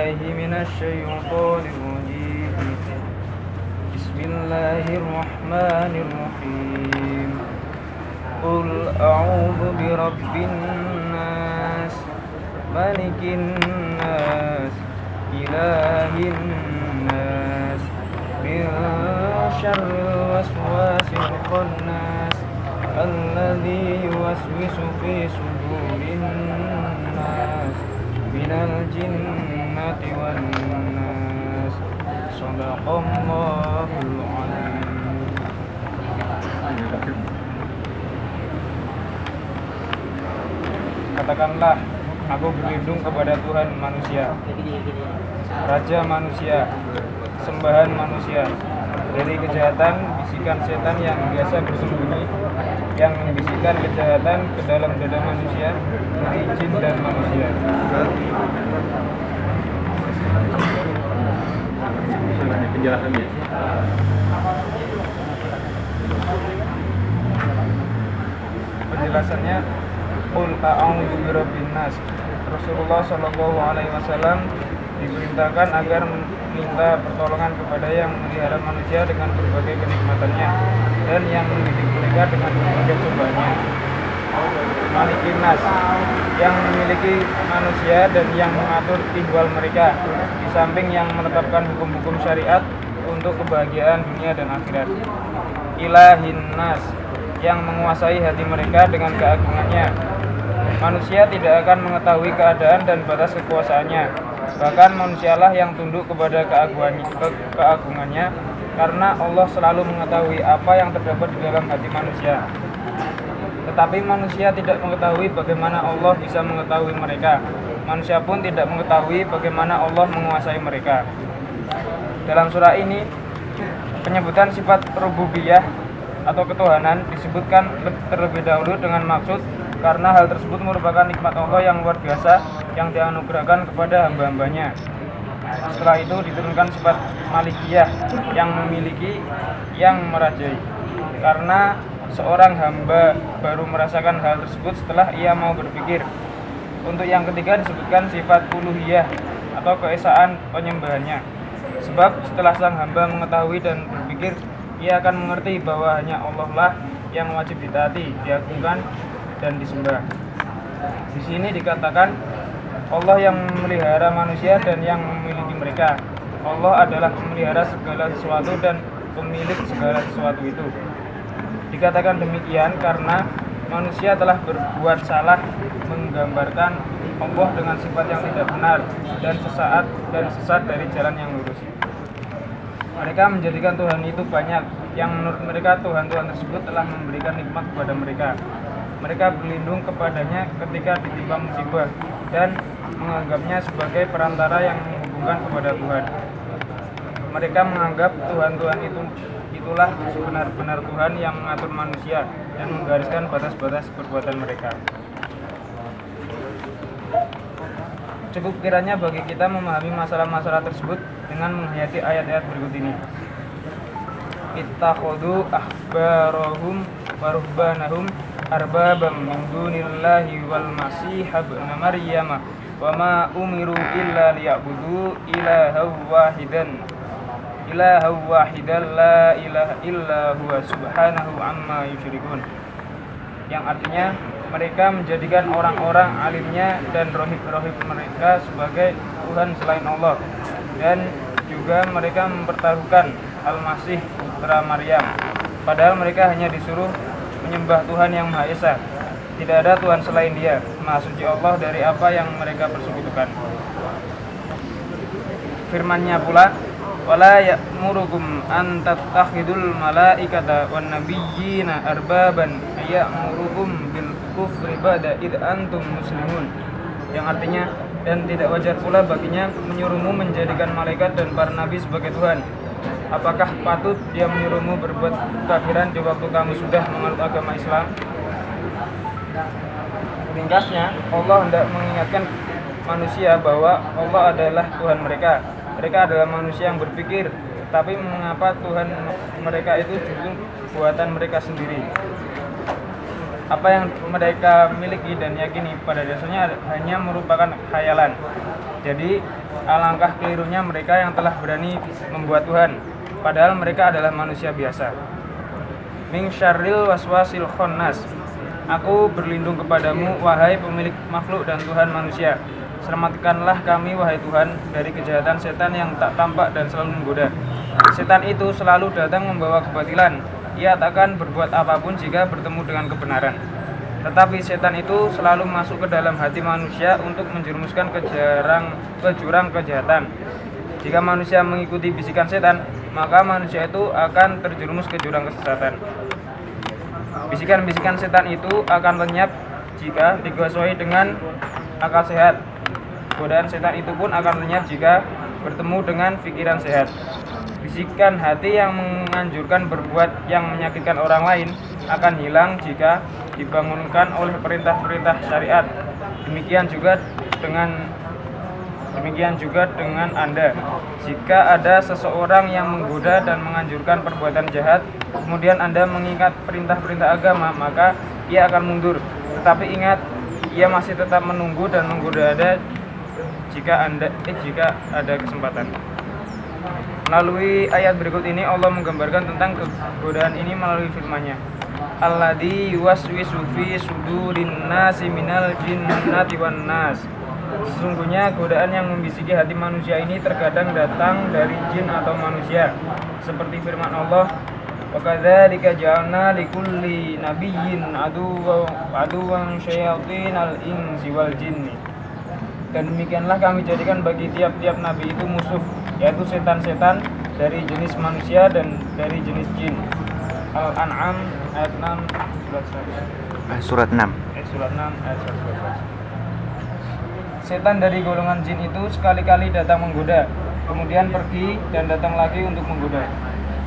بالله من الشيطان الرجيم. بسم الله الرحمن الرحيم. قل أعوذ برب الناس ملك الناس إله الناس من شر الوسواس الخناس الذي يوسوس في صدور الناس من الجنة والناس. صدق الله العظيم. Katakanlah, aku berlindung kepada Tuhan manusia, Raja manusia, sembahan manusia, dari kejahatan bisikan setan yang biasa bersembunyi, yang membisikkan kejahatan ke dalam dada manusia, dari jin dan manusia. Penjelasannya. Penjelasannya, Qul a'udzu birabbin nas. Rasulullah Shallallahu Alaihi Wasallam diperintahkan agar minta pertolongan kepada yang memelihara manusia dengan berbagai kenikmatannya dan yang mendidik mereka dengan berbagai cobaannya. Malikin nas, yang memiliki manusia dan yang mengatur ihwal mereka, di samping yang menetapkan hukum-hukum syariat untuk kebahagiaan dunia dan akhirat. Ilahin nas, yang menguasai hati mereka dengan keagungannya. Manusia tidak akan mengetahui keadaan dan batas kekuasaannya. Bahkan manusialah yang tunduk kepada keagungannya, karena Allah selalu mengetahui apa yang terdapat di dalam hati manusia. Tetapi manusia tidak mengetahui bagaimana Allah bisa mengetahui mereka. Manusia pun tidak mengetahui bagaimana Allah menguasai mereka. Dalam surah ini, penyebutan sifat rububiyah atau ketuhanan disebutkan terlebih dahulu dengan maksud karena hal tersebut merupakan nikmat Allah yang luar biasa yang dianugerahkan kepada hamba-hambanya. Setelah itu diturunkan sifat malikiyah, yang memiliki, yang merajai. Karena seorang hamba baru merasakan hal tersebut setelah ia mau berpikir. Untuk yang ketiga disebutkan sifat uluhiyah atau keesaan penyembahannya. Sebab setelah sang hamba mengetahui dan berpikir, ia akan mengerti bahwa hanya Allah lah yang wajib ditaati, diagungkan, dan disembah. Di sini dikatakan Allah yang memelihara manusia dan yang memiliki mereka. Allah adalah pemelihara segala sesuatu dan pemilik segala sesuatu itu. Dikatakan demikian karena manusia telah berbuat salah, menggambarkan Allah dengan sifat yang tidak benar dan sesat dari jalan yang lurus. Mereka menjadikan Tuhan itu banyak, yang menurut mereka Tuhan-Tuhan tersebut telah memberikan nikmat kepada mereka. Mereka berlindung kepadanya ketika ditimpa musibah dan menganggapnya sebagai perantara yang menghubungkan kepada Tuhan. Mereka menganggap Tuhan-Tuhan itulah sebenar-benar Tuhan yang mengatur manusia dan menggariskan batas-batas perbuatan mereka. Cukup kiranya bagi kita memahami masalah-masalah tersebut dengan menghayati ayat-ayat berikut ini. Ittakhadhu ahbarahum wa ruhbanahum arbabam min dunillahi wal masih ibn maryam wa ma umiru illa liya'budu ilahan wahidan la ilaha illa huwa subhanahu amma yusyrikun. Yang artinya mereka menjadikan orang-orang alimnya dan rohib-rohib mereka sebagai Tuhan selain Allah, dan juga mereka mempertaruhkan Al-Masih putra Maryam, padahal mereka hanya disuruh menyembah Tuhan yang Maha Esa. Tidak ada Tuhan selain Dia, Maha Suci Allah dari apa yang mereka persekutukan. Firman-Nya pula, wala ya'murukum an tattakhidul malaikata wan nabiyyina arbaban ya'murukum bil kufri ba'da id antum muslimun. Yang artinya, dan tidak wajar pula baginya menyuruhmu menjadikan malaikat dan para nabi sebagai Tuhan. Apakah patut Dia menyuruhmu berbuat kekafiran di waktu kamu sudah menganut agama Islam? Ringkasnya, Allah hendak mengingatkan manusia bahwa Allah adalah Tuhan mereka. Mereka adalah manusia yang berpikir, tapi mengapa Tuhan mereka itu justru buatan mereka sendiri? Apa yang mereka miliki dan yakini pada dasarnya hanya merupakan khayalan. Jadi alangkah kelirunya mereka yang telah berani membuat Tuhan, padahal mereka adalah manusia biasa. Min syarril waswasil khannas. Aku berlindung kepadamu, wahai pemilik makhluk dan Tuhan manusia. Selamatkanlah kami, wahai Tuhan, dari kejahatan setan yang tak tampak dan selalu menggoda. Setan itu selalu datang membawa kebatilan. Ia takkan berbuat apapun jika bertemu dengan kebenaran. Tetapi setan itu selalu masuk ke dalam hati manusia untuk menjerumuskan ke jurang kejahatan. Jika manusia mengikuti bisikan setan, maka manusia itu akan terjerumus ke jurang kesesatan. Bisikan-bisikan setan itu akan lenyap jika dikuasai dengan akal sehat. Godaan setan itu pun akan lenyap jika bertemu dengan pikiran sehat. Bisikan hati yang menganjurkan berbuat yang menyakitkan orang lain akan hilang jika dibangunkan oleh perintah-perintah syariat. Demikian juga dengan Anda. Jika ada seseorang yang menggoda dan menganjurkan perbuatan jahat, kemudian Anda mengingat perintah-perintah agama, maka ia akan mundur. Tetapi ingat, ia masih tetap menunggu dan menggoda Anda jika ada kesempatan. Melalui ayat berikut ini Allah menggambarkan tentang kegodaan ini melalui firman-Nya. Alladzi yuwaswisu fi sudurin nasi minal jinnati wan nas. Sesungguhnya godaan yang membisiki hati manusia ini terkadang datang dari jin atau manusia. Seperti firman Allah, wa kadzalika ja'alna likulli nabiyyin aduwwan syayatinal insi wal jinni. Dan demikianlah kami jadikan bagi tiap-tiap nabi itu musuh, yaitu setan-setan dari jenis manusia dan dari jenis jin. Al-An'am ayat 6 surat 6 ayat 1. Setan dari golongan jin itu sekali-kali datang menggoda, kemudian pergi dan datang lagi untuk menggoda.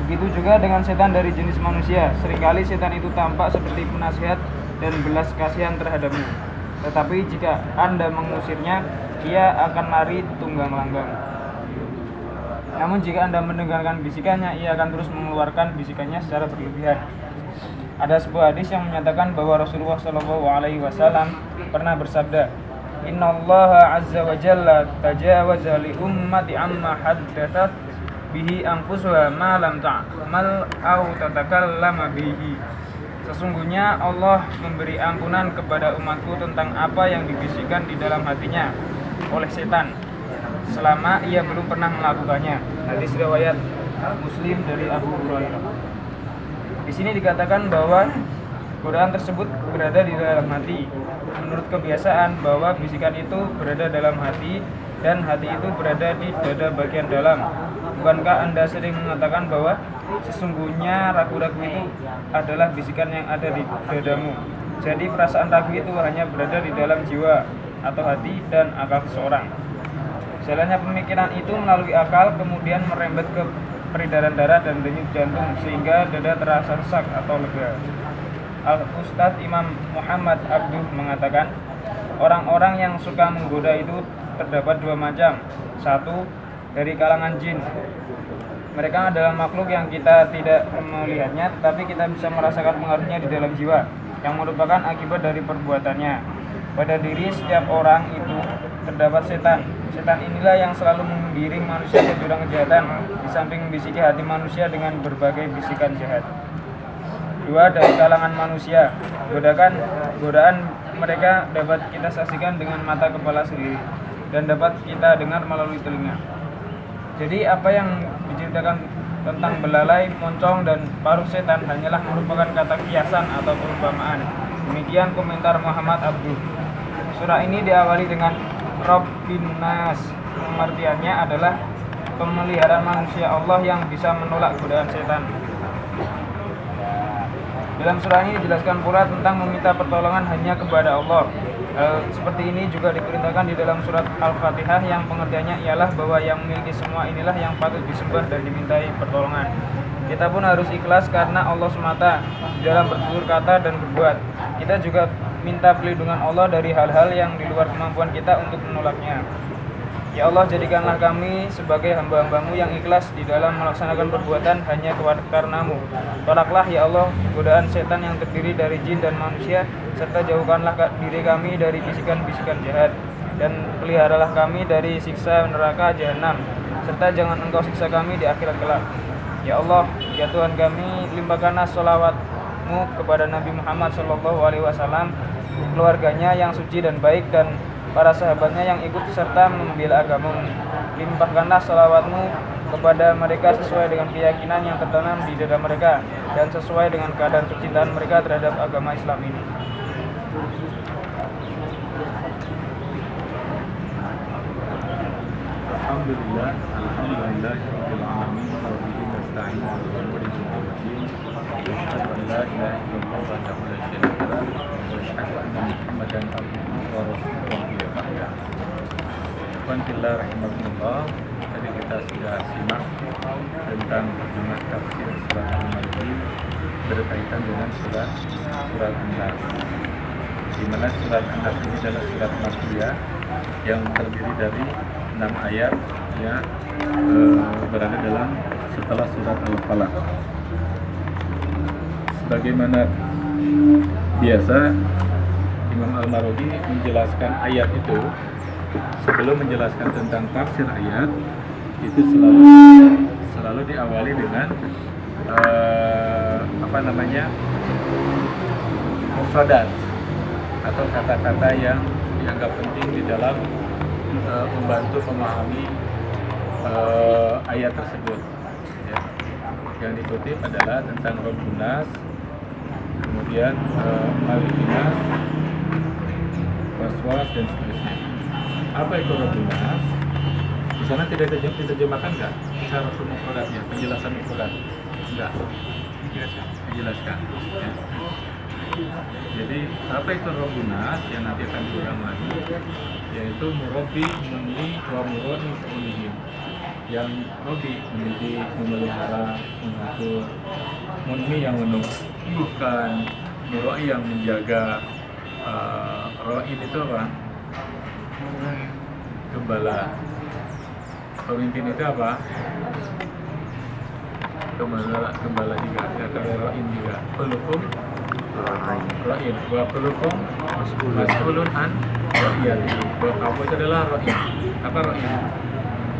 Begitu juga dengan setan dari jenis manusia. Seringkali setan itu tampak seperti penasihat dan belas kasihan terhadapmu. Tetapi jika Anda mengusirnya, ia akan lari tunggang langgang. Namun jika Anda mendengarkan bisikannya, ia akan terus mengeluarkan bisikannya secara berlebihan. Ada sebuah hadis yang menyatakan bahwa Rasulullah SAW pernah bersabda, Innallaha azza wa jalla tajawaza li ummati amma haddathat bihi anfusuha ma lam ta'mal aw tatakallama bihi. Sesungguhnya Allah memberi ampunan kepada umatku tentang apa yang dibisikkan di dalam hatinya oleh setan selama ia belum pernah melakukannya. Hadis riwayat Muslim dari Abu Hurairah. Di sini dikatakan bahwa godaan tersebut berada di dalam hati. Menurut kebiasaan bahwa bisikan itu berada dalam hati dan hati itu berada di dada bagian dalam. Bukankah Anda sering mengatakan bahwa sesungguhnya ragu-ragu itu adalah bisikan yang ada di dadamu? Jadi perasaan ragu itu hanya berada di dalam jiwa atau hati dan akal seseorang. Jalannya pemikiran itu melalui akal kemudian merembet ke peredaran darah dan denyut jantung sehingga dada terasa sesak atau lega. Al-Ustadz Imam Muhammad Abduh mengatakan, orang-orang yang suka menggoda itu terdapat dua macam. Satu, dari kalangan jin. Mereka adalah makhluk yang kita tidak melihatnya, tetapi kita bisa merasakan pengaruhnya di dalam jiwa, yang merupakan akibat dari perbuatannya. Pada diri setiap orang itu terdapat setan. Setan inilah yang selalu menggiring manusia ke jurang kejahatan, di samping membisiki hati manusia dengan berbagai bisikan jahat. Dua, dari kalangan manusia. Godaan mereka dapat kita saksikan dengan mata kepala sendiri dan dapat kita dengar melalui telinga. Jadi apa yang diceritakan tentang belalai, moncong, dan paruh setan hanyalah merupakan kata kiasan atau perumpamaan. Demikian komentar Muhammad Abduh. Surah ini diawali dengan Rabbin Nas. Pengertiannya adalah pemeliharaan manusia Allah yang bisa menolak godaan setan. Dalam surah ini dijelaskan pula tentang meminta pertolongan hanya kepada Allah. Seperti ini juga diperintahkan di dalam surat Al-Fatihah yang pengertiannya ialah bahwa yang memiliki semua inilah yang patut disembah dan dimintai pertolongan. Kita pun harus ikhlas karena Allah semata dalam bertutur kata dan berbuat. Kita juga minta perlindungan Allah dari hal-hal yang di luar kemampuan kita untuk menolaknya. Ya Allah, jadikanlah kami sebagai hamba-hambamu yang ikhlas di dalam melaksanakan perbuatan hanya karenamu. Tolaklah ya Allah godaan setan yang terdiri dari jin dan manusia, serta jauhkanlah diri kami dari bisikan-bisikan jahat, dan peliharalah kami dari siksa neraka jahanam, serta jangan engkau siksa kami di akhirat kelak. Ya Allah, ya Tuhan kami, limpahkanlah sholawat-Mu kepada Nabi Muhammad SAW, keluarganya yang suci dan baik, dan para sahabatnya yang ikut serta membela agama-Mu. Limpahkanlah sholawat-Mu kepada mereka sesuai dengan keyakinan yang tertanam di dada mereka dan sesuai dengan keadaan kecintaan mereka terhadap agama Islam ini. Alhamdulillah, rabbil alamin, wa bihi nasta'in 'ala umuri dunya waddin. Asyhadu an la ilaha illallah wahdahu la syarika lah, wa asyhadu anna Muhammadan abduhu wa rasuluhu ya ba'da. Alhamdulillah rahimakumullah. Tadi kita sudah simak tentang terjemah tafsir surat Al-Ma'idah berkaitan dengan surat An-Nas. Di mana surat An-Nas ini adalah surat Makkiyah yang terdiri dari 6 ayat yang berada dalam setelah surat Al-Falaq. Sebagaimana biasa, Imam Al-Marwazi menjelaskan ayat itu, sebelum menjelaskan tentang tafsir ayat itu selalu diawali dengan mufradat atau kata-kata yang dianggap penting di dalam membantu memahami ayat tersebut. Ya. Yang dikutip adalah tentang Rabbun Nas, kemudian Malikin Nas, waswas, dan seterusnya. Apa itu Rabbun Nas? Di sana tidak diterjemahkan nggak? Secara mufradatnya, penjelasan mufradat enggak? Dijelaskan. Ya. Jadi apa itu Rabbun Nas yang nanti akan diulang lagi, yaitu murabbi, munni, wa muroni, unihim. Yang Rabbi mendidik, memelihara, mengatur, munni yang menumbuhkan, muroi yang menjaga, roin itu apa? Gembala. Pemimpin itu apa? Gembala juga, ada roin juga. Pelukum roin, wa pelukum mas'ulun an ro'iyati. Kamu itu adalah roin. Apa roin?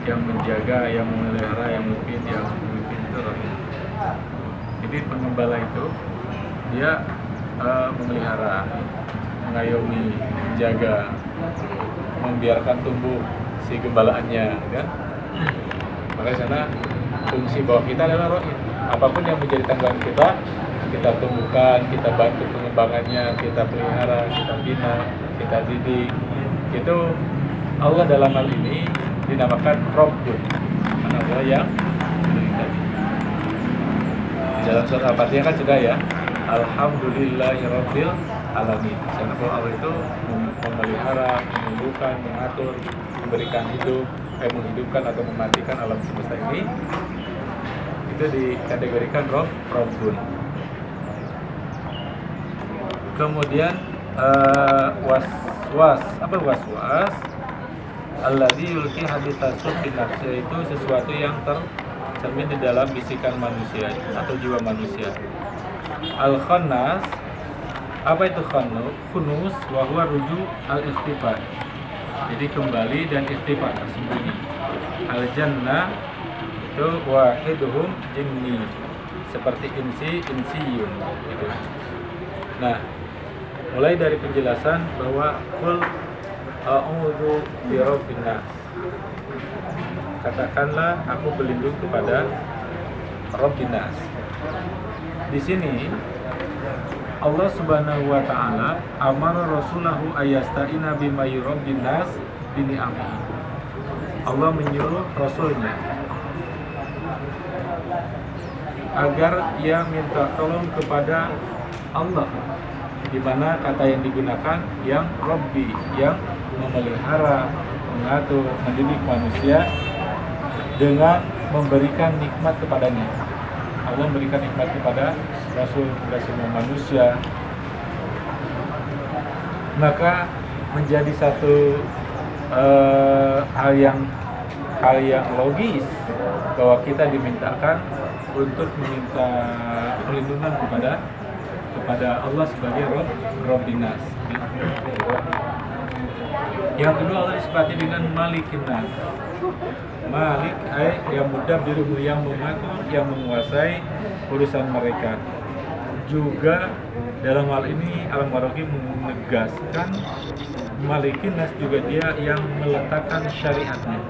Yang menjaga, yang memelihara, yang memimpin itu roin. Jadi pengembala itu dia memelihara, mengayomi, menjaga, membiarkan tumbuh si gembalaannya, kan? Makanya sana fungsi bahwa kita adalah roin. Apapun yang menjadi tanggungan kita tumbuhkan, kita bantu pengembangannya, kita pelihara, kita bina, kita didik. Itu Allah dalam hal ini dinamakan Rabbun, adalah yang melindungi. Dalam surat Al-Fatihah kan sudah ya, Alhamdulillahirabbil alamin. Karena Allah itu memelihara, menumbuhkan, mengatur, memberikan hidup, menghidupkan atau mematikan alam semesta ini. Itu dikategorikan Rabbun. Kemudian waswas. Apa waswas? Alladzi yulqi haditsasun fi nafsi, itu sesuatu yang tercermin di dalam bisikan manusia atau jiwa manusia. Al-khannas, apa itu khunus? Wa huwa ruju al-ikhtifar. Jadi kembali dan ikhtifar, tersembunyi. Al-jannah itu wahiduhum jinni, seperti insiyun gitu. Nah, mulai dari penjelasan bahwa qul a'udzu birabbin nas, katakanlah aku berlindung kepada Rabbin nas. Di sini Allah Subhanahu wa taala amara rasulahu ayasta'ina bima yurabbin nas bini'amihi. Allah menyuruh rasulnya agar ia minta tolong kepada Allah, di mana kata yang digunakan yang Rabbi, yang memelihara, mengatur, mendidik manusia dengan memberikan nikmat kepadanya. Allah memberikan nikmat kepada Rasul, kepada semua manusia. Maka menjadi satu hal yang logis bahwa kita dimintakan untuk meminta perlindungan kepada Allah sebagai Rabbin Nas. Yang kedua, Allah disifati dengan Malikin Nas. Malik yang mudabbiru, yang mengatur, yang menguasai urusan mereka. Juga dalam hal ini Al-Marwazi menegaskan Malikin Nas juga dia yang meletakkan syariatnya,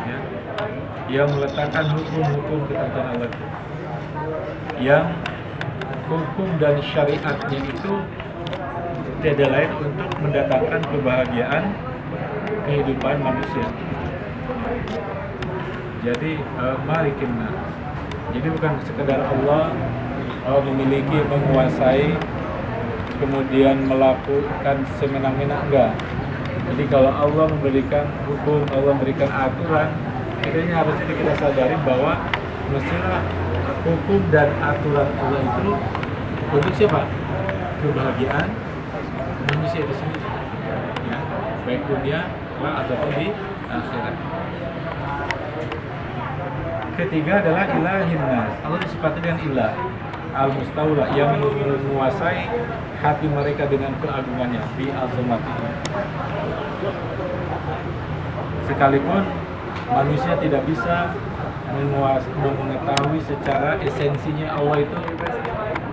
ya, yang meletakkan hukum-hukum ketentuan Allah, yang hukum dan syariatnya itu tiada lain untuk mendatangkan kebahagiaan kehidupan manusia. Jadi Malikin Nas, jadi bukan sekedar Allah memiliki, menguasai, kemudian melakukan semena-mena, enggak. Jadi kalau Allah memberikan hukum, Allah memberikan aturan, harusnya kita sadari bahwa mestilah hukum dan aturan Allah itu untuk siapa? Kebahagiaan manusia itu sendiri, ya, baik dunia ataupun di akhirat. Ketiga adalah ilahin nas. Allah disifati dengan ilah al-mustawla, yang menguasai hati mereka dengan keagungannya, bi azamatihi. Sekalipun manusia tidak bisa mengetahui secara esensinya Allah itu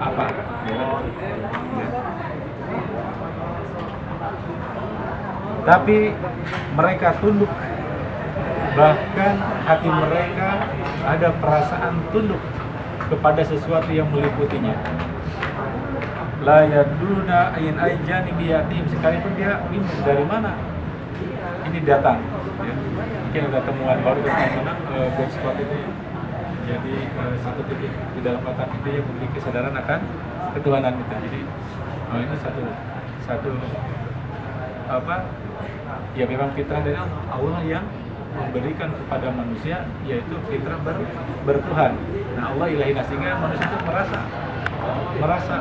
apa, ya. Tapi mereka tunduk, bahkan hati mereka ada perasaan tunduk kepada sesuatu yang meliputinya. La yaduna ayin ajani biyatim, sekalipun dia bingung dari mana ini datang, ya. Mungkin ada temuan baru tentang mana black spot itu, ya. Jadi satu titik di dalam otak itu yang memiliki kesadaran akan ketuhanan itu. Jadi ini satu apa, ya memang fitrah dari Allah yang memberikan kepada manusia, yaitu fitrah bertuhan. Nah, Allah ilahi nas, sehingga manusia itu merasa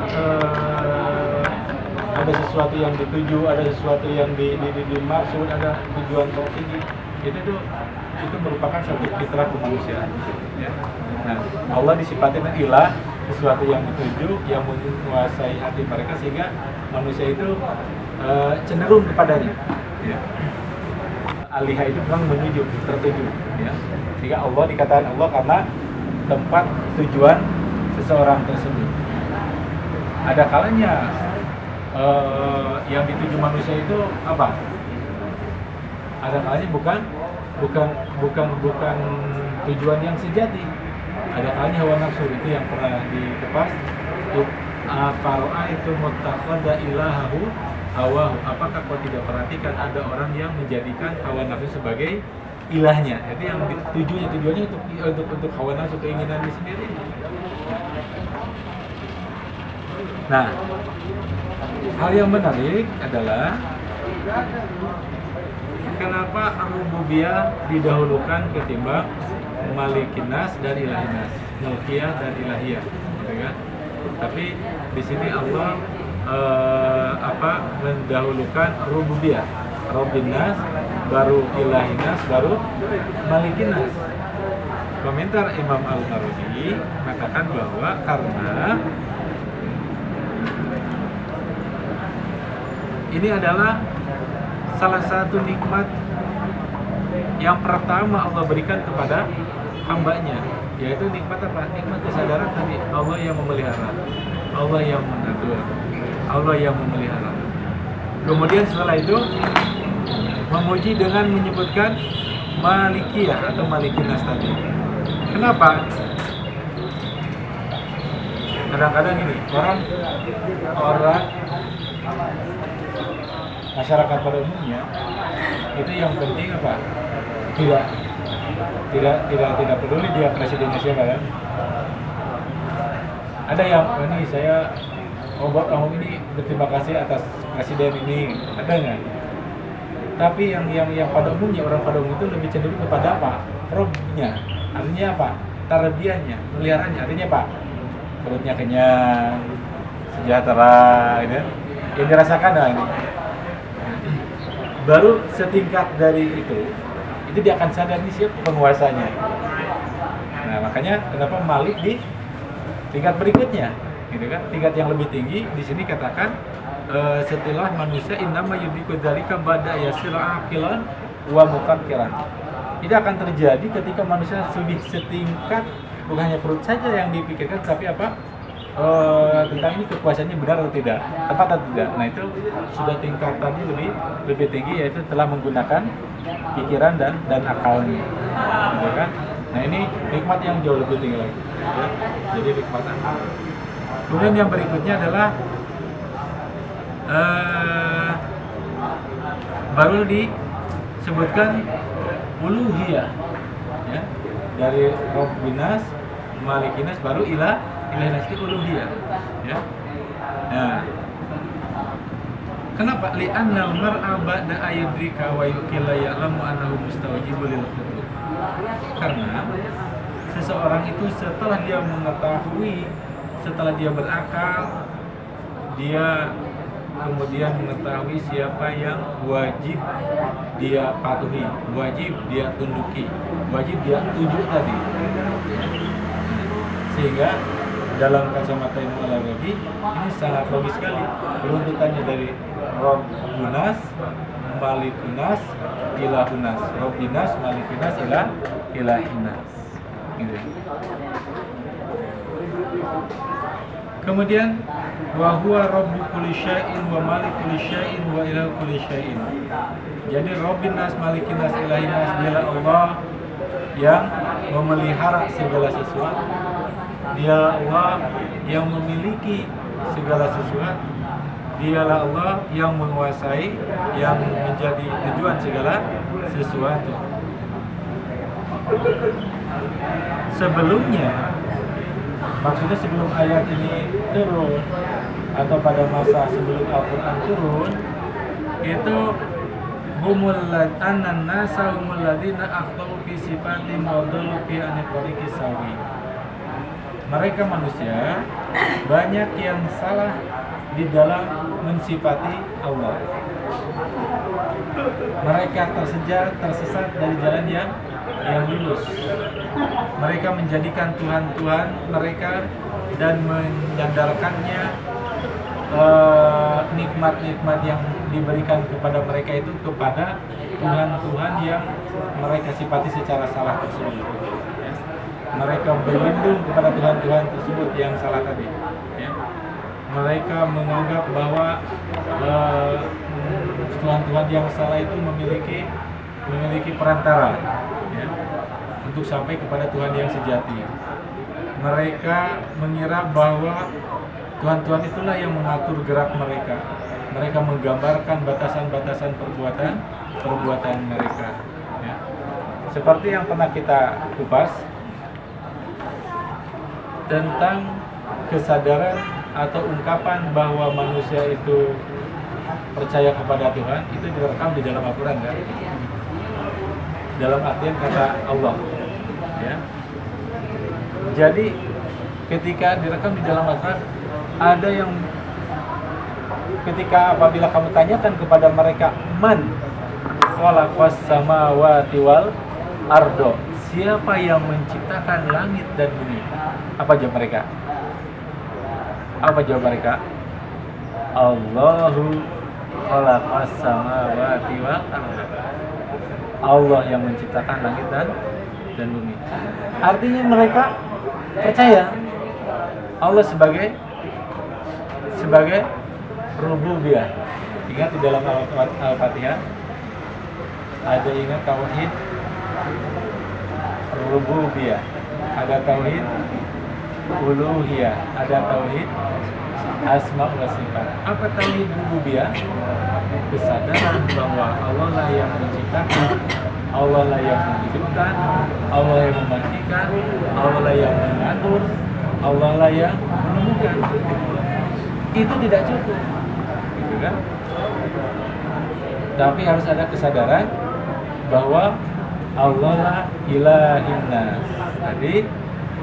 ada sesuatu yang dituju, ada sesuatu yang dimaksud, ada tujuan tertinggi. Itu merupakan satu fitrah kemanusiaan, ya. Nah, Allah disifati dengan ilah, sesuatu yang dituju, yang menguasai hati mereka, sehingga manusia itu cenderung kepadanya, ya. Alihah itu memang menuju, tertuju, ya. Sehingga Allah dikatakan Allah karena tempat tujuan seseorang tersebut. Ada kalanya yang dituju manusia itu apa? Ada kalanya bukan tujuan yang sejati. Ada kalanya hawa nafsu, itu yang pernah dikupas. Faro'a itu muttaqada ilahahu hawahu. Apakah kau tidak perhatikan ada orang yang menjadikan hawa nafsu sebagai ilahnya? Jadi yang tujuannya untuk hawa nafsu, keinginannya sendiri. Nah, hal yang menarik adalah kenapa rububiyah didahulukan ketimbang malikin nas dan ilahin nas, mulkiyah dan ilahiyah, gitu kan? Tapi di sini Allah mendahulukan rububiyah, Rabbin nas, baru ilahin nas, baru malikin nas. Komentar Imam Al-Marwazi mengatakan bahwa karena ini adalah salah satu nikmat yang pertama Allah berikan kepada hambanya, yaitu nikmat apa? Nikmat kesadaran tadi, Allah yang memelihara, Allah yang mengatur, Allah yang memelihara. Kemudian setelah itu memuji dengan menyebutkan malikiyah atau malikinas tadi. Kenapa? Kadang-kadang ini orang masyarakat pada umumnya itu yang penting apa? Tidak peduli dia presidennya siapa, kan? Ada yang ini saya buat tahun ini berterima kasih atas presiden ini, ada nggak? Tapi yang pada umumnya, orang pada umum itu lebih cenderung kepada apa? Robnya, artinya apa? Tarbiyahnya, meliharanya, artinya apa? Perutnya kenyang, sejahtera, gitu. Yang dirasakan lah ini. baru setingkat dari itu dia akan sadar nih siapa penguasanya. Nah makanya kenapa Malik di tingkat berikutnya, gitu kan? Tingkat yang lebih tinggi di sini katakan setelah manusia innama yudriku dzalika ba'da yasira aqilan wa mufakkiran. Itu akan terjadi ketika manusia lebih setingkat, bukan hanya perut saja yang dipikirkan, tapi apa? Tentang ini kekuasaannya benar atau tidak, tepat atau tidak. Nah itu sudah tingkatannya lebih tinggi, yaitu telah menggunakan pikiran dan akalnya, gitu kan? Nah ini nikmat yang jauh lebih tinggi lagi, ya. Jadi nikmat akal. Kemudian yang berikutnya adalah baru disebutkan uluhiyah, ya, dari Rabbinas, Malikinas, baru ilahinas itu uluhiyah, ya. Nah, kenapa? Li'annal mar'a ba'da ayudrika wa yukilla ya'lamu annahu mustawjibul lil khutub. Karena seseorang itu setelah dia mengetahui, setelah dia berakal, dia kemudian mengetahui siapa yang wajib dia patuhi, wajib dia tunduki, wajib dia tuju tadi. Sehingga dalam kacamata Imam Al-Ghazali ini sangat logis sekali peruntukannya dari Rabbunas, Malikunas, Ilahunas, Rabbinas, Malikunas, Ilahinas, gitu. Kemudian wa huwa rabbu kulli syai'in wa malik kulli syai'in wa ilahu kulli syai'in. Jadi Rabbinas, Malikinas, Ilahinas, dialah Allah yang memelihara segala sesuatu. Dia Allah yang memiliki segala sesuatu. Dialah Allah yang menguasai, yang menjadi tujuan segala sesuatu. Sebelumnya, maksudnya sebelum ayat ini turun atau pada masa sebelum Al-Quran turun, itu humul lad'anan nasa humul ladina akhtau fi sifatin wa dhalu fi aniqariqi sawi. Mereka manusia banyak yang salah di dalam mensifati Allah. Mereka tersesat dari jalan yang lurus. Mereka menjadikan Tuhan-Tuhan mereka dan menyandarkannya nikmat-nikmat yang diberikan kepada mereka itu kepada Tuhan-Tuhan yang mereka sifati secara salah tersebut. Mereka berlindung kepada Tuhan-Tuhan tersebut yang salah tadi, ya. Mereka menganggap bahwa Tuhan-Tuhan yang salah itu memiliki perantara, ya, untuk sampai kepada Tuhan yang sejati. Mereka mengira bahwa Tuhan-Tuhan itulah yang mengatur gerak mereka. Mereka menggambarkan batasan-batasan perbuatan mereka, ya. Seperti yang pernah kita kupas tentang kesadaran atau ungkapan bahwa manusia itu percaya kepada Tuhan, itu direkam di dalam Al-Quran, kan? Dalam artian kata Allah, ya. Jadi ketika direkam di dalam Al-Quran, ada yang ketika apabila kamu tanyakan kepada mereka, man khalaqas samawati wal ardo, siapa yang menciptakan langit dan bumi? Apa jawab mereka? Apa jawab mereka? Allahu khalaqas samawati wal ardo. Allah yang menciptakan langit dan bumi. Artinya mereka percaya Allah sebagai rububiyah. Ingat di dalam Al-Fatihah ada ingat tauhid rububiyah, ada tauhid uluhiyah, ada tauhid asma wa sifat. Apa tauhid rububiyah? Kesadaran bahwa Allah lah yang menciptakan, Allah lah yang menghidupkan, Allah yang mematikan, Allah lah yang mengatur, Allah lah yang menemukan. Itu tidak cukup, gitu kan? Tapi harus ada kesadaran bahwa Allah lah ilahinnas. Tadi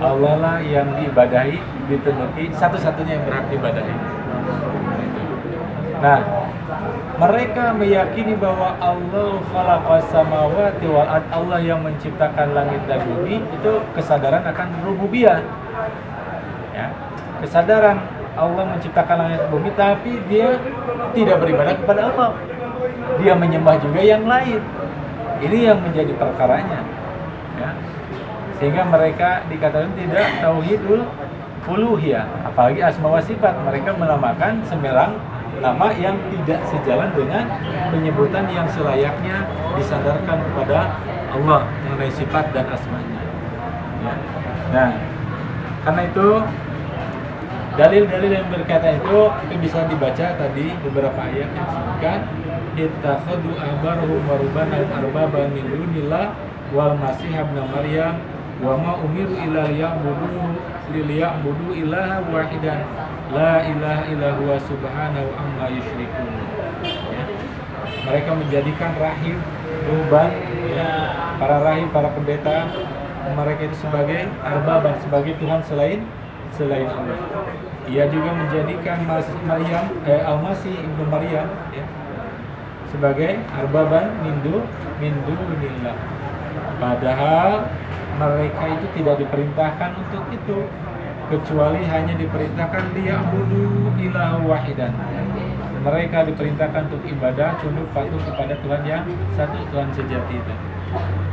Allah lah yang diibadahi, ditenuki, satu-satunya yang berhak diibadahi. Nah, Mereka meyakini bahwa Allah khalaqas samawati wal ard, Allah yang menciptakan langit dan bumi, itu kesadaran akan rububiyah. Ya, kesadaran Allah menciptakan langit dan bumi, tapi dia tidak beribadah kepada Allah. Dia menyembah juga yang lain. Ini yang menjadi perkaranya. Ya. Sehingga mereka dikatakan tidak tauhidul uluhiyah, apalagi asma wa sifat. Mereka menamakan semerang nama yang tidak sejalan dengan penyebutan yang selayaknya disandarkan kepada Allah mengenai sifat dan asmanya. Ya. Nah, karena itu dalil-dalil yang berkaitan itu bisa dibaca tadi beberapa ayat yang disebutkan, ittakhadhu ahbarahum wa rubbanahum arbaban min dunillah wal masih ibn maryam wa ma umiru illa liya'budu ilaha wahidan la ilaha illa huwa subhanahu amma yusyrikun. Ya. Mereka menjadikan rahib, ruhban, ya, para rahib, para pendeta, mereka itu sebagai arbaban, sebagai Tuhan selain Allah. Ia juga menjadikan Maryam, Al-Masih ibnu Maryam, ya, sebagai arbaban mindunillah. Padahal mereka itu tidak diperintahkan untuk itu, kecuali hanya diperintahkan liya'budu ilaha wahidan. Mereka diperintahkan untuk ibadah, tunduk patuh kepada Tuhan yang satu, Tuhan sejati itu.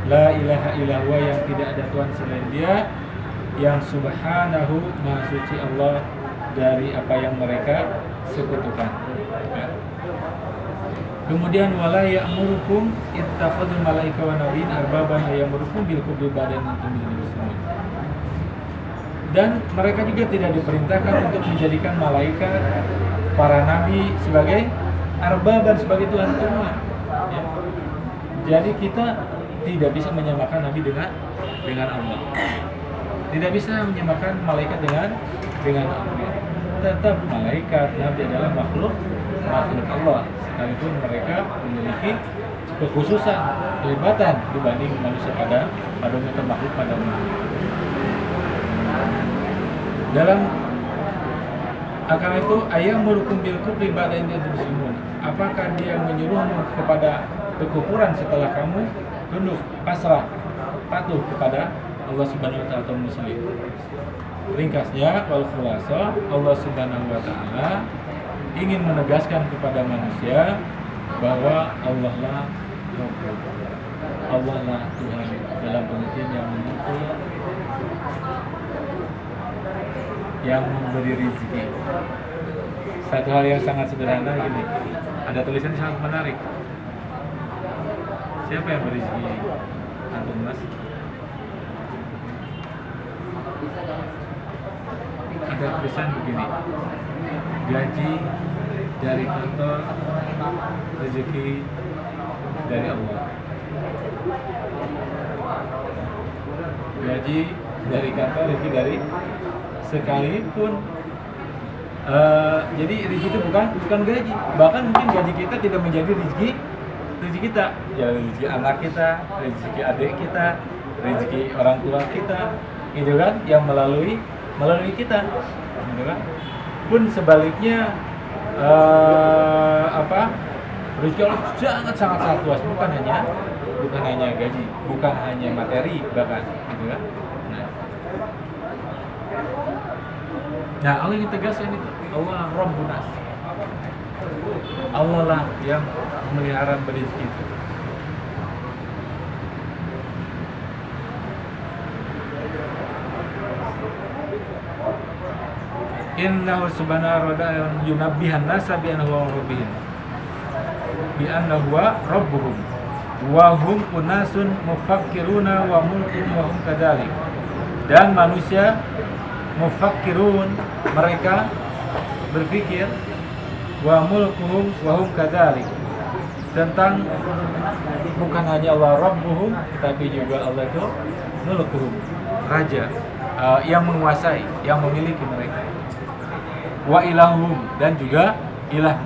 La ilaha illallah, yang tidak ada Tuhan selain Dia, yang subhanahu, maha suci Allah dari apa yang mereka sekutukan. Ya. Kemudian wala ya'murukum ittakhadul malaika wa nabiyyin arbaban ya'murukum bil kufri ba'da antum muslimun. Dan mereka juga tidak diperintahkan untuk menjadikan malaikat, para nabi sebagai arbaban, sebagai Tuhan-Tuhan. Ya. Jadi kita tidak bisa menyamakan nabi dengan Allah. Tidak bisa menyamakan malaikat dengan Allah. Tetap malaikat, nabi adalah makhluk Allah. Sekalipun mereka memiliki kekhususan, kehebatan dibanding manusia pada makhluk pada umumnya. Dalam akan itu ayam merukum bil kufri ba'da antum muslimun. Apakah dia menyuruhmu kepada kekufuran setelah kamu tunduk, pasrah, patuh kepada Allah Subhanahu wa taala atau muslim? Ringkasnya, wal khulasa, Allah Subhanahu wa taala ingin menegaskan kepada manusia bahwa Allah lah Rabb, Allah lah Tuhan, dalam pengertian yang menentu, yang memberi rezeki. Satu hal yang sangat sederhana gini, ada tulisan sangat menarik. Siapa yang beri rezeki? Antum Mas? Ada tulisan begini, gaji dari kantor, rezeki dari Allah. Gaji dari kantor, rezeki dari sekalipun. Jadi rezeki itu bukan gaji. Bahkan mungkin gaji kita tidak menjadi rezeki kita. Ya, rezeki anak kita, rezeki adik kita, rezeki orang tua kita, gitu kan, yang melalui kita, gitu kan. Pun sebaliknya rezeki Allah sangat luas, bukan hanya gaji, bukan hanya materi, bahkan, gitu kan. Nah, Allah yang tegaskan itu, Allah Rabbun Nas. Allah lah yang melihara rezeki itu. Innahu subhanahu wa ta'ala yunabbihan nasa bi annahu rabbihim, bi annahu rabbuhum wa hum unasun mufakkiruna wa mulkun wa hum kadzalik. Dan manusia mufakkirun, mereka berpikir, wa mulkuhum wa hum kadzalik, tentang bukan hanya Allah Rabbuhum, tapi juga Allah itu mulkuhum, raja, yang menguasai, yang memiliki mereka. Wa ilahum, dan juga ilah.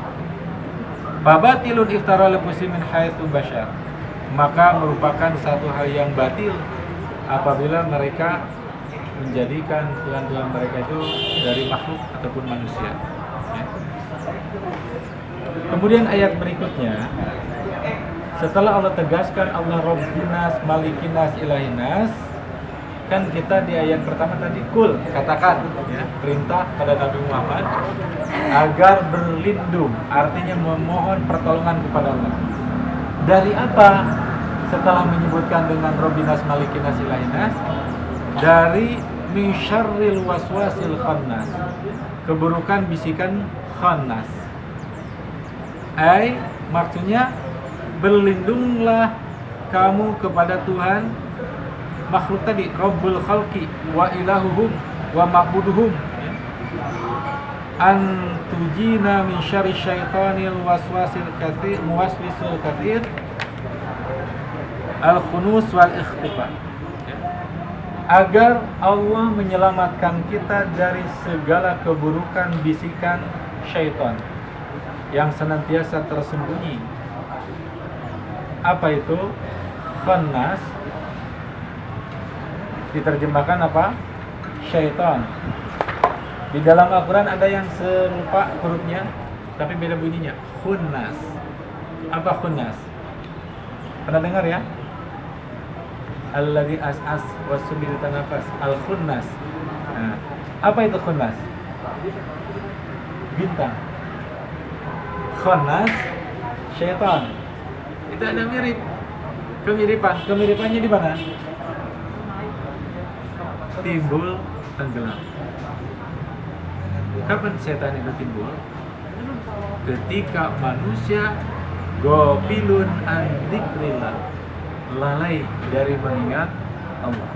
Babatilun iftara lepusi min haitsu bashar, maka merupakan satu hal yang batil apabila mereka menjadikan Tuhan-Tuhan mereka itu dari makhluk ataupun manusia. Ya. Kemudian ayat berikutnya, setelah Allah tegaskan Allah Rabbinas, Malikinas, Ilahinas, kan kita di ayat pertama tadi kul, katakan ya, perintah pada Nabi Muhammad agar berlindung, artinya memohon pertolongan kepada Allah. Dari apa? Setelah menyebutkan dengan Rabbinas, Malikinas, Ilahinas, dari min syarril waswasil khannas, keburukan bisikan khannas. Maksudnya berlindunglah kamu kepada Tuhan makhluk tadi, Rabbul Khalqi wa ilahuhum wa ma'buduhum, an tujina min syarri syaitanil waswasil katsir muwaswisul katsir al-khunus wal ikhtifa, agar Allah menyelamatkan kita dari segala keburukan bisikan syaitan yang senantiasa tersembunyi. Apa itu? Khannas diterjemahkan apa? Syaitan. Di dalam Al-Quran ada yang serupa hurufnya tapi beda bunyinya. Khunnas. Apa khunnas? Pernah dengar ya? Alladzi as'as wasubir tanafas. Al-khunnas. Nah, apa itu khunnas? Bintang. Khannas, syaitan. Itu ada mirip. Kemiripannya di mana? Timbul, tenggelam. Kapan setan itu timbul? Ketika manusia ghafilun an dzikrillah, lalai dari mengingat Allah.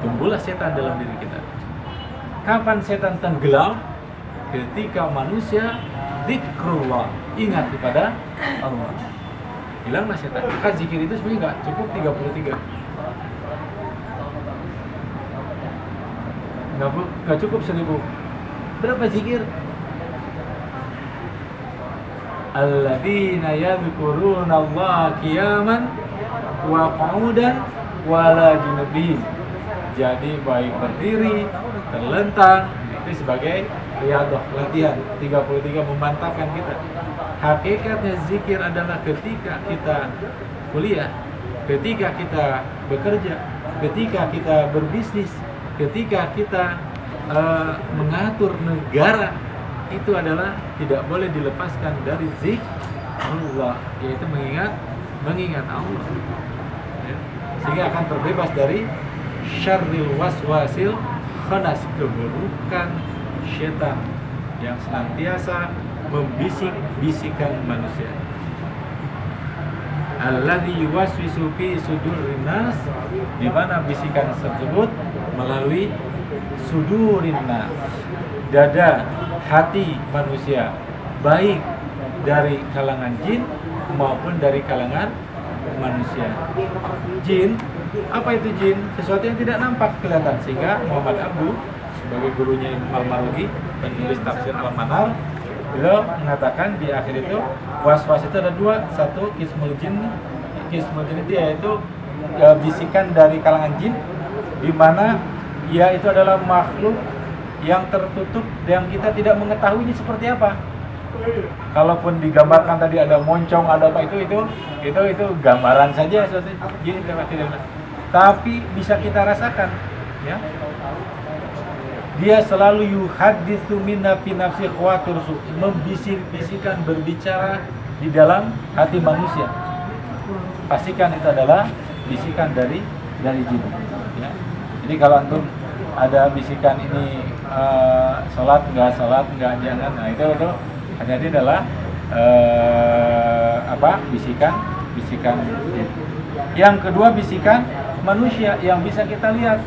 Tumbuhlah setan dalam diri kita. Kapan setan tenggelam? Ketika manusia dzikrullah, ingat kepada Allah. Hilanglah setan. Maka zikir itu sebenarnya nggak cukup 33. Nggak cukup 1000. Berapa zikir? Alladzina yadhkuruna Allah qiyaman wa qu'udan wa ala junubihim. Jadi baik berdiri, terlentang, itu sebagai riyadhah, latihan. 33 memantapkan kita. Hakikatnya zikir adalah ketika kita kuliah, ketika kita bekerja, ketika kita berbisnis, ketika kita mengatur negara, itu adalah tidak boleh dilepaskan dari zikrullah, yaitu mengingat Allah, ya. Sehingga akan terbebas dari syarril waswasil khannas, keburukan syaitan yang senantiasa membisik-bisikan manusia. Alladzi yuwaswisu fi sudurin nas, di mana bisikan tersebut melalui sudurin nas, dada, hati manusia, baik dari kalangan jin maupun dari kalangan manusia. Jin, apa itu jin? Sesuatu yang tidak nampak kelihatan, sehingga Muhammad Abu sebagai gurunya Imam Al-Marugi, penulis tafsir Al-Manar, beliau mengatakan di akhir itu was-was itu ada dua. Satu kismul jin itu yaitu bisikan dari kalangan jin, di mana ia itu adalah makhluk yang tertutup yang kita tidak mengetahui ini seperti apa. Kalaupun digambarkan tadi ada moncong, ada apa, itu gambaran saja seperti jin, tapi bisa kita rasakan, ya. Dia selalu yuhaditsu minna fi nafsi khawatir su, membisik-bisikan, berbicara di dalam hati manusia. Pastikan itu adalah bisikan dari jin, ya. Jadi kalau antum ada bisikan ini sholat enggak, jangan, nah itu hanya dia adalah bisikan jin. Yang kedua bisikan manusia yang bisa kita lihat.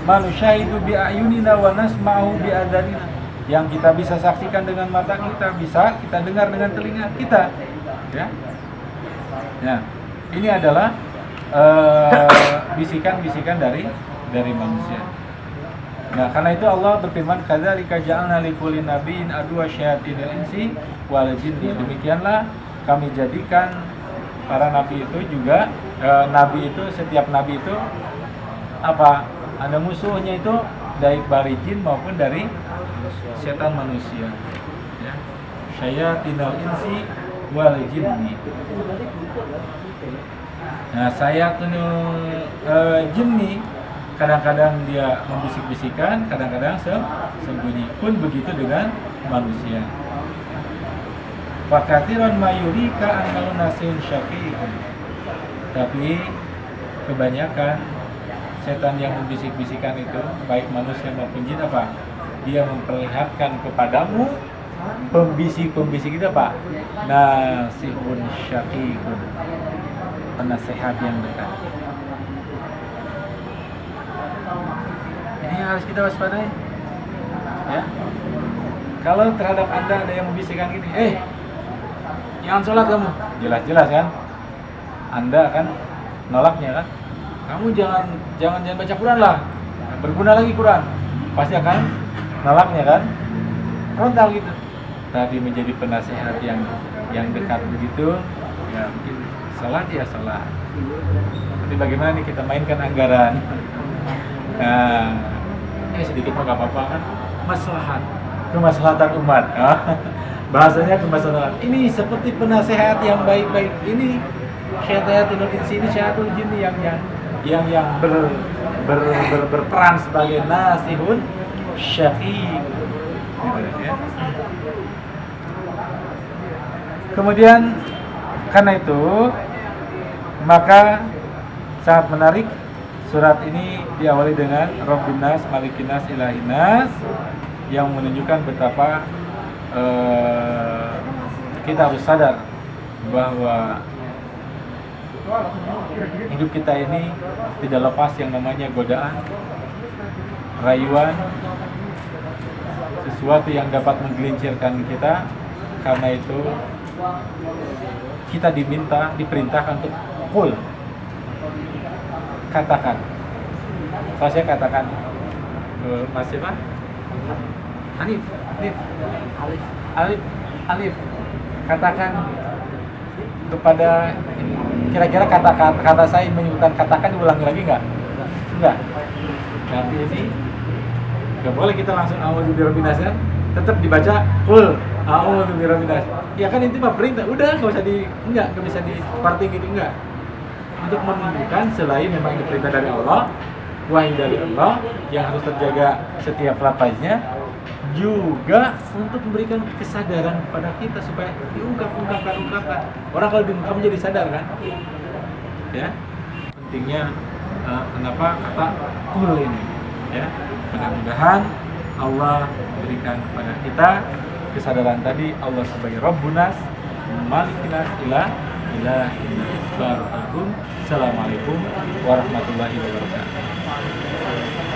Manusia itu bi ayunina wa nasma'u bi adanina, yang kita bisa saksikan dengan mata kita, bisa kita dengar dengan telinga kita, ya. Nah, ini adalah bisikan-bisikan dari manusia. Nah, karena itu Allah berfirman, kadzalika ja'alna likulli nabiyyin aduwwa syayatinil insi wal jinni. Demikianlah kami jadikan para nabi itu juga, setiap nabi itu apa? Ada musuhnya itu dari jin maupun dari setan manusia, ya. syayatinal insi wal jinni. Nah, syayatinul jinni kadang-kadang dia membisik-bisikan, kadang-kadang sembunyi. Pun begitu dengan manusia. Fakatiran mayurika annahu nasyun syaqiyun. Tapi kebanyakan setan yang membisik-bisikan itu, baik manusia maupun jin apa? Dia memperlihatkan kepadamu pembisik-pembisik itu apa? Nasihun syaqiyun. Penasehat yang dekat. Ini yang harus kita waspadai. Ya. Kalau terhadap Anda ada yang membisikkan gini, jangan sholat kamu. Jelas-jelas kan? Anda akan nolaknya kan? Kamu jangan baca Quran lah. Berguna lagi Quran. Pasti akan nolaknya kan? Frontal gitu. Tapi menjadi penasehat yang dekat begitu, ya mungkin sholat ya sholat. Tapi bagaimana nih kita mainkan anggaran? Nah, sedikit mah nggak apa-apa kan? Maslahat, kemaslahatan umat. Bahasanya kemaslahatan. Ini seperti penasehat yang baik-baik. Ini syayatinul insi, ini syayatul jinni yang berperan sebagai nasihun syaqi. Ya. Kemudian karena itu maka sangat menarik surat ini diawali dengan Rabbinas, Malikinas, Ilahinas yang menunjukkan betapa kita harus sadar bahwa hidup kita ini tidak lepas yang namanya godaan, rayuan, sesuatu yang dapat menggelincirkan kita. Karena itu kita diperintahkan untuk qul, katakan. Kalau saya katakan Mas siapa? Alif, katakan kepada kira-kira kata saya menyebutkan katakan diulangi lagi nggak? Enggak. Tapi ini nggak boleh kita langsung a'udzu birabbin nas, tetap dibaca qul a'udzu birabbin nas. Ya kan itu mah perintah, udah nggak bisa di parting gitu, enggak. Untuk menunjukkan selain memang ini perintah dari Allah, wahyu dari Allah yang harus terjaga setiap lafaznya, juga untuk memberikan kesadaran kepada kita supaya diungkapkan. Orang kalau diungkap jadi sadar kan? Ya, pentingnya kenapa kata qul ini? Ya, mudah-mudahan Allah berikan kepada kita kesadaran tadi, Allah sebagai Rabbunas, Malikinas, Ilahinas. Assalamualaikum warahmatullahi wabarakatuh.